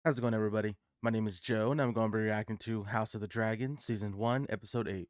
How's it going, everybody? My name is Joe, and I'm going to be reacting to House of the Dragon, Season 1, Episode 8.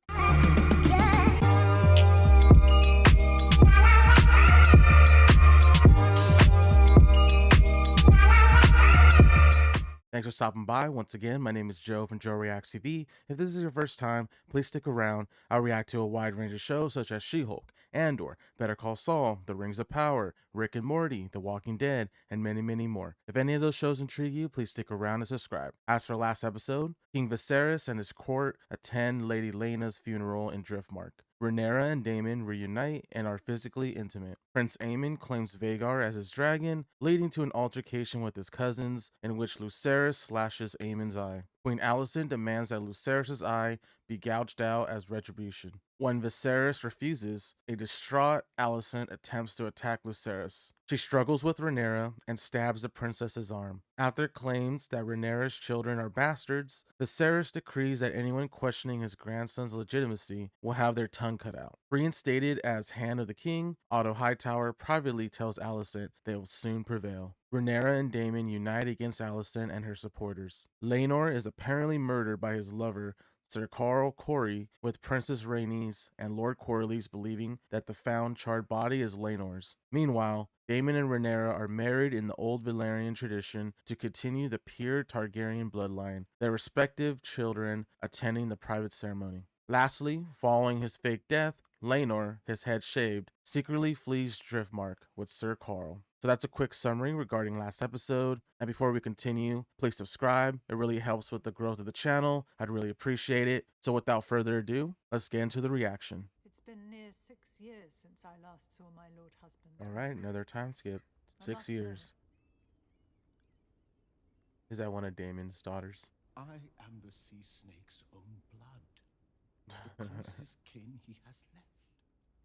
Thanks for stopping by. Once again, my name is Joe from Joe Reacts TV. If this is your first time, please stick around. I'll react to a wide range of shows such as She-Hulk, Andor, Better Call Saul, The Rings of Power, Rick and Morty, The Walking Dead, and many, many more. If any of those shows intrigue you, please stick around and subscribe. As for last episode, King Viserys and his court attend Lady Lyanna's funeral in Driftmark. Rhaenyra and Daemon reunite and are physically intimate. Prince Aemon claims Vhagar as his dragon, leading to an altercation with his cousins, in which Lucerys slashes Aemon's eye. Queen Alicent demands that Lucerys' eye be gouged out as retribution. When Viserys refuses, a distraught Alicent attempts to attack Lucerys. She struggles with Rhaenyra and stabs the princess's arm. After claims that Rhaenyra's children are bastards, Viserys decrees that anyone questioning his grandson's legitimacy will have their tongue cut out. Reinstated as Hand of the King, Otto Hightower privately tells Alicent they will soon prevail. Rhaenyra and Daemon unite against Alicent and her supporters. Laenor is apparently murdered by his lover, Sir Carl Corey, with Princess Rhaenys and Lord Corlys believing that the found charred body is Laenor's. Meanwhile, Daemon and Rhaenyra are married in the old Valyrian tradition to continue the pure Targaryen bloodline, their respective children attending the private ceremony. Lastly, following his fake death, Laenor, his head shaved, secretly flees Driftmark with Sir Carl. So that's a quick summary regarding last episode. And before we continue, please subscribe. It really helps with the growth of the channel. I'd really appreciate it. So without further ado, let's get into the reaction. It's been near 6 years since I last saw my lord husband. All right, another time skip. 6 years. Is that one of Daemon's daughters? I am the sea snake's own blood, the closest kin he has left.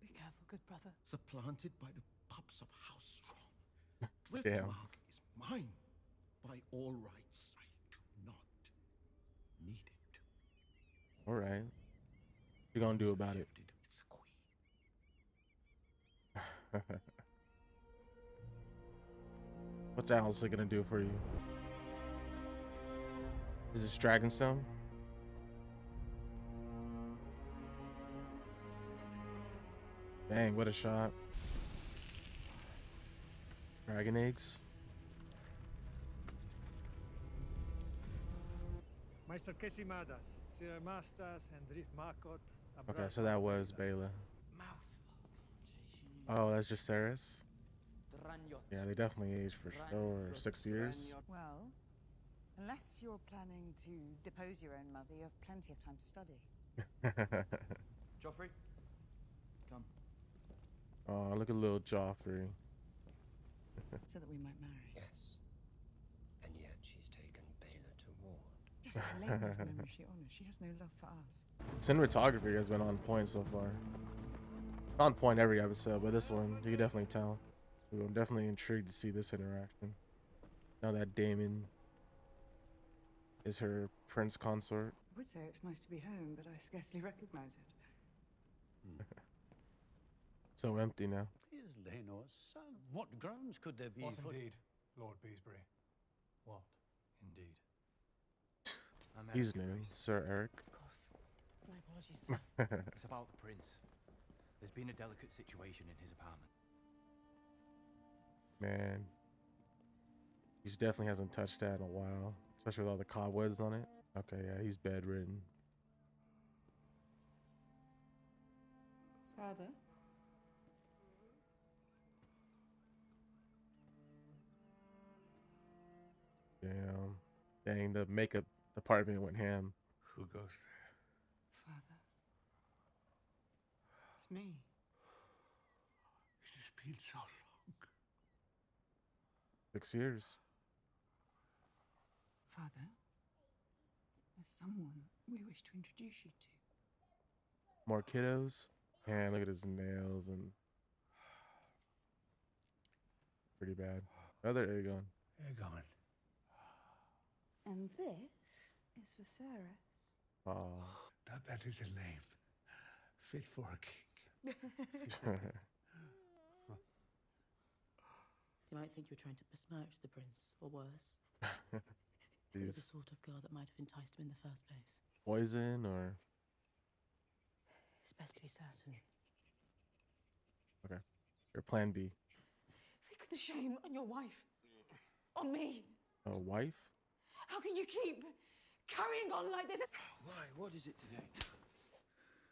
Be careful, good brother. Supplanted by the pups of House Strong. Damn. Driftmark is mine. By all rights, I do not need it. All right. What you gonna do about it? It's a queen. What's Alice gonna do for you? Is this Dragonstone? Dang, what a shot. Dragon eggs. Meister Kesimadas, Sir Mastas, and Drift Markot. Okay, so that was Bela. Oh, that's just Jacaerys? Yeah, they definitely aged for sure. 6 years. Well, unless you're planning to depose your own mother, you have plenty of time to study. Joffrey, come. Oh, look at little Joffrey. So that we might marry. Yes. And yet she's taken Bela to ward. Yes, it's Lady's memory she honors. She has no love for us. Cinematography has been on point so far. On point every episode, but this one, you can definitely tell. Ooh, I'm definitely intrigued to see this interaction. Now that Daemon is her prince consort. I would say it's nice to be home, but I scarcely recognize it. So empty now. He is Laenor's son. What grounds could there be What for... indeed, Lord Beesbury? What indeed? He's new, Sir Eric. Of course. My apologies, sir. It's about the prince. There's been a delicate situation in his apartment. Man, he definitely hasn't touched that in a while, especially with all the cobwebs on it. Okay, yeah, he's bedridden. Father? Damn. Dang, the makeup department went ham. Who goes there? Father? It's me. It has been so long. 6 years. Father? There's someone we wish to introduce you to. More kiddos. Man, look at his nails and pretty bad. Another Aegon. Aegon. And this is Viserys. Oh. Now that is a name fit for a king. They might think you're trying to besmirch the prince, or worse. the Jeez. sort of girl that might have enticed him in the first place. Poison or It's best to be certain. your plan B? Think of the shame on your wife. On me. A wife? How can you keep carrying on like this? Why? What is it today?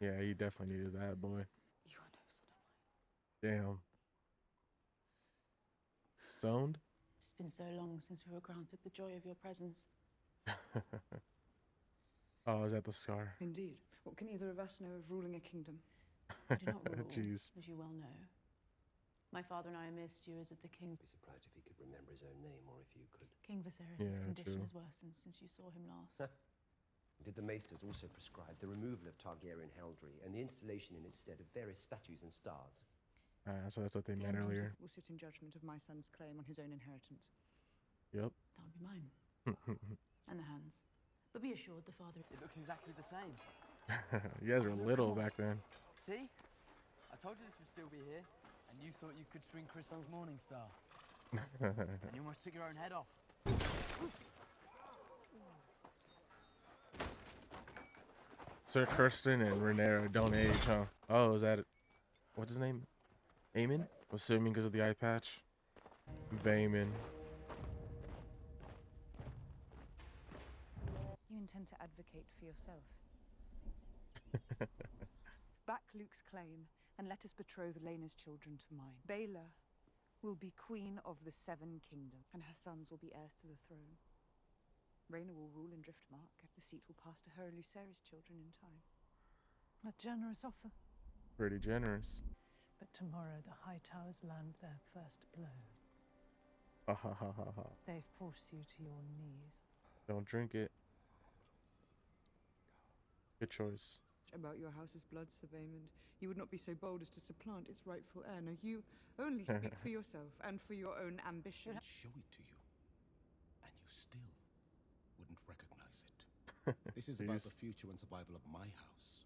Yeah, you definitely needed that, boy. You are no son of mine. Damn. Zoned? It's been so long since we were granted the joy of your presence. Oh, is that the scar? Indeed. What can either of us know of ruling a kingdom? We do not rule, Jeez. as you well know. My father and I are mere stewards of the king's. I'd be surprised if he could remember his own name, or if you could. King Viserys' Yeah, condition true. has worsened since you saw him last. Did the maesters also prescribe the removal of Targaryen heraldry and the installation in its stead of various statues and stars? So that's what they The meant End earlier. Hunter will sit in judgment of my son's claim on his own inheritance. Yep. That would be mine. And the hands. But be assured the father... It looks exactly the same. You guys were little back then. See? I told you this would still be here, and you thought you could swing Crystal's Morning Star. And you almost took your own head off. Sir Kirsten and Rhaenyra don't age, huh? Oh, is that it? What's his name? Aemon? Assuming because of the eye patch. Vaemon. You intend to advocate for yourself. Back Luke's claim, and let us betroth Laena's children to mine. Baela will be queen of the Seven Kingdoms, and her sons will be heirs to the throne. Rhaena will rule in Driftmark, and the seat will pass to her and Lucerys' children in time. A generous offer. Pretty generous. But tomorrow the High Towers land their first blow. Ha ha ha ha ha. They force you to your knees. Don't drink it. Good choice. About your house's blood, Sir Vaemond, you would not be so bold as to supplant its rightful heir. No, you only speak for yourself and for your own ambition. I'd show it to you, and you still wouldn't recognize it. This is about Jeez. the future and survival of my house.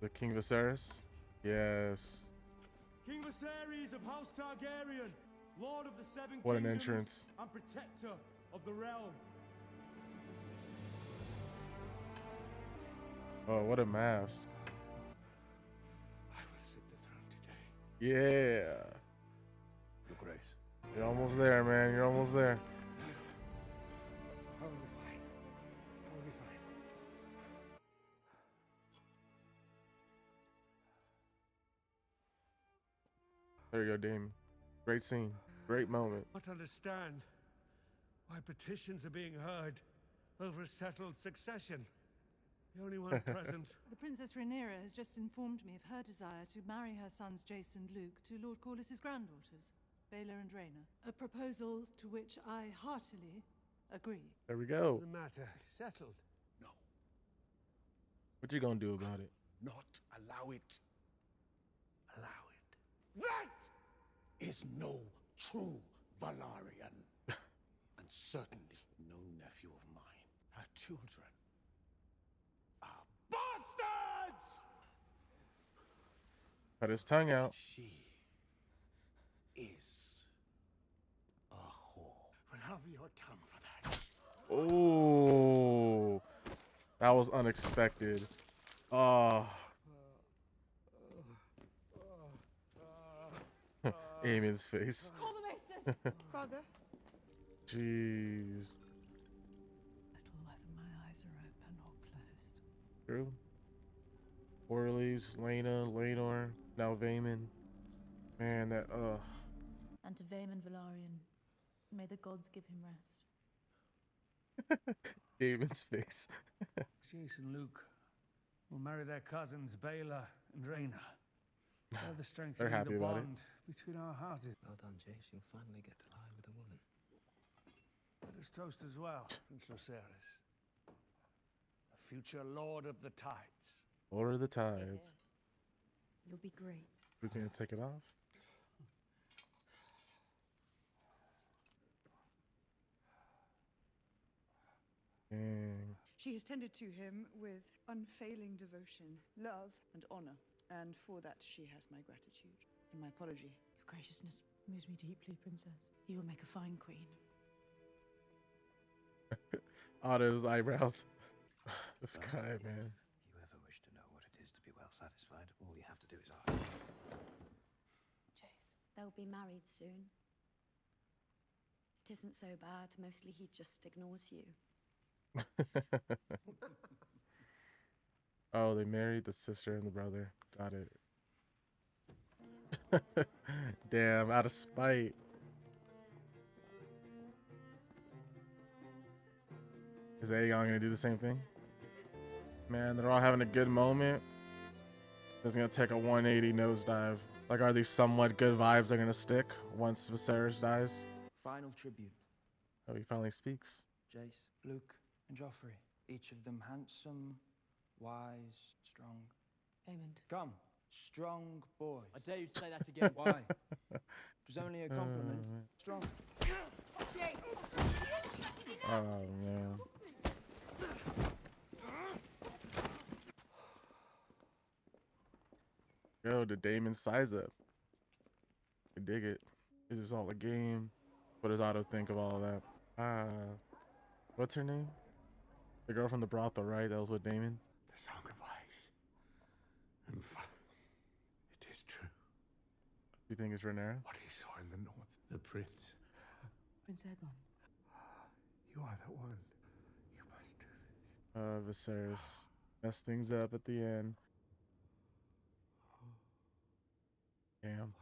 The King Viserys? Yes. King Viserys of House Targaryen, Lord of the Seven What an Kingdoms entrance. and protector of the realm. Oh, what a mask. I will sit the throne today. Yeah. Your Grace. You're almost there, man. You're almost there. I will be fine. I will be fine. There you go, Damon. Great scene. Great moment. Not understand why petitions are being heard over a settled succession. The only one present. The Princess Rhaenyra has just informed me of her desire to marry her sons Jace and Luke to Lord Corlys's granddaughters, Baela and Rhaena. A proposal to which I heartily agree. There we go. The matter settled. No, What you gonna do about it? not allow it. Allow it. That is no true Valarian. And certainly no nephew of mine. Her children are bastards! Cut his tongue out. She is a whore. Well, have your tongue for that. Oh, that was unexpected. Oh, Aemon's face. Call the maesters! Father? Jeez. Little whether my eyes are open or closed. True. Orlys, Laena, Laenor, now Vaemon. Man, that, And to Vaemon Velaryon, may the gods give him rest. Aemon's face. Jace and Luke will marry their cousins Baela and Rhaena. Further strengthening happy the about it. bond between our hearts. Well done, Jace. You'll finally get to lie with a woman. Let us toast as well, Prince Lucerys. The future Lord of the Tides. Order the tides. You'll be great. Who's gonna take it off? Dang. She has tended to him with unfailing devotion, love, and honor. And for that, she has my gratitude and my apology. Your graciousness moves me deeply, Princess. You will make a fine queen. Otto's eyebrows. This guy, man. If you ever wish to know what it is to be well satisfied, all you have to do is ask. Jace. They'll be married soon. It isn't so bad. Mostly he just ignores you. Oh, they married the sister and the brother. Got it. Damn, out of spite. Is Aegon gonna do the same thing? Man, they're all having a good moment. It's gonna take a 180 nosedive. Like, are these somewhat good vibes are gonna stick once Viserys dies? Final tribute. Oh, he finally speaks. Jace, Luke, and Joffrey. Each of them handsome, wise, strong. Aemond. Come, strong boys. I dare you to say that again. Why? It was only a compliment. Strong. Oh, man. Yo, the Daemon size up. I dig it. Is this all a game? What does Otto think of all of that? What's her name? The girl from the brothel, right? That was with Daemon. The Song of Ice and Fire. It is true. You think it's Rhaenyra? What he saw in the north, the prince. Prince Aegon. You are the one. You must do this. Viserys messed things up at the end. Damn.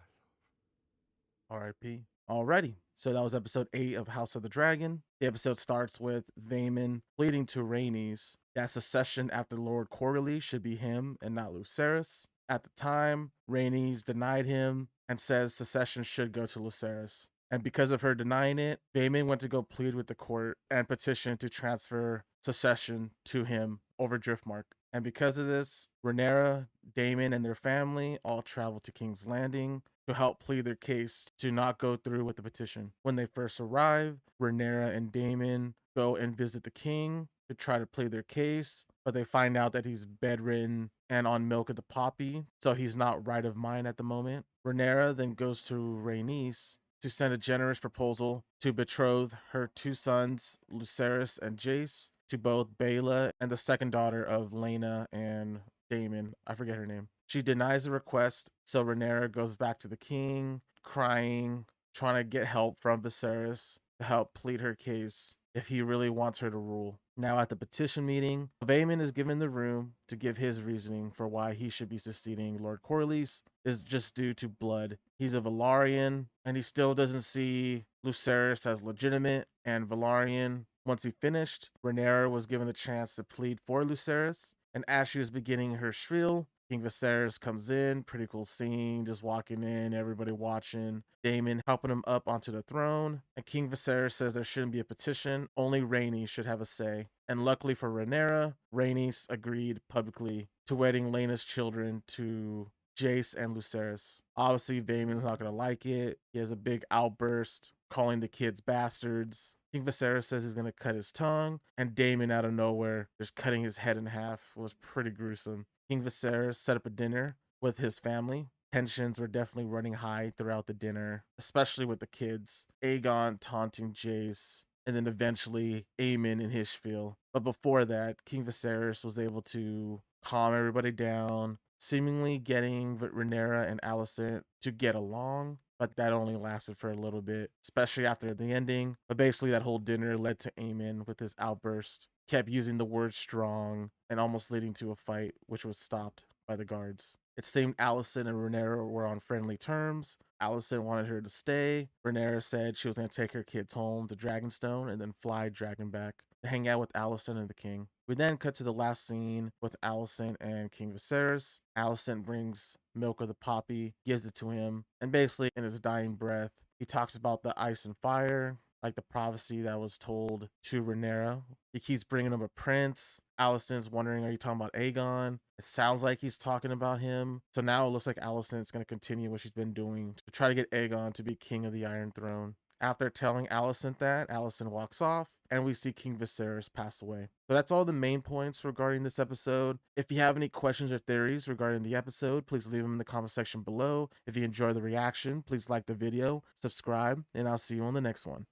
R.I.P. Alrighty, so that was episode 8 of House of the Dragon. The episode starts with Vaemond pleading to Rhaenys that succession after Lord Corlys should be him and not Lucerys. At the time, Rhaenys denied him and says succession should go to Lucerys. And because of her denying it, Vaemond went to go plead with the court and petition to transfer succession to him over Driftmark. And because of this, Rhaenyra, Daemon, and their family all traveled to King's Landing to help plead their case to not go through with the petition. When they first arrive, Rhaenyra and Daemon go and visit the king to try to plead their case, but they find out that he's bedridden and on milk of the poppy, so he's not right of mind at the moment. Rhaenyra then goes to Rhaenys to send a generous proposal to betroth her 2 sons, Lucerys and Jace, to both Baela and the second daughter of Laena and Daemon. I forget her name. She denies the request, so Rhaenyra goes back to the king, crying, trying to get help from Viserys to help plead her case if he really wants her to rule. Now at the petition meeting, Vaemond is given the room to give his reasoning for why he should be succeeding Lord Corlys is just due to blood. He's a Velaryon, and he still doesn't see Lucerys as legitimate, and Velaryon, once he finished, Rhaenyra was given the chance to plead for Lucerys, and as she was beginning her spiel, King Viserys comes in, pretty cool scene, just walking in, everybody watching, Daemon helping him up onto the throne, and King Viserys says there shouldn't be a petition, only Rhaenys should have a say. And luckily for Rhaenyra, Rhaenys agreed publicly to wedding Laena's children to Jace and Lucerys. Obviously, Vaemon's not going to like it. He has a big outburst, calling the kids bastards. King Viserys says he's going to cut his tongue, and Daemon out of nowhere, just cutting his head in half. It was pretty gruesome. King Viserys set up a dinner with his family. Tensions were definitely running high throughout the dinner, especially with the kids. Aegon taunting Jace, and then eventually Aemond in his spiel. But before that, King Viserys was able to calm everybody down, seemingly getting Rhaenyra and Alicent to get along, but that only lasted for a little bit, especially after the ending. But basically that whole dinner led to Aemond with his outburst, kept using the word strong, and almost leading to a fight, which was stopped by the guards. It seemed Alicent and Rhaenyra were on friendly terms. Alicent wanted her to stay. Rhaenyra said she was going to take her kids home to Dragonstone and then fly Dragon back to hang out with Alicent and the king. We then cut to the last scene with Alicent and King Viserys. Alicent brings milk of the poppy, gives it to him, and basically in his dying breath, he talks about the ice and fire, like the prophecy that was told to Rhaenyra. He keeps bringing up a prince. Alicent's wondering, are you talking about Aegon? It sounds like he's talking about him. So now it looks like Alicent's going to continue what she's been doing to try to get Aegon to be king of the Iron Throne. After telling Alicent that, Alicent walks off, and we see King Viserys pass away. So that's all the main points regarding this episode. If you have any questions or theories regarding the episode, please leave them in the comment section below. If you enjoy the reaction, please like the video, subscribe, and I'll see you on the next one.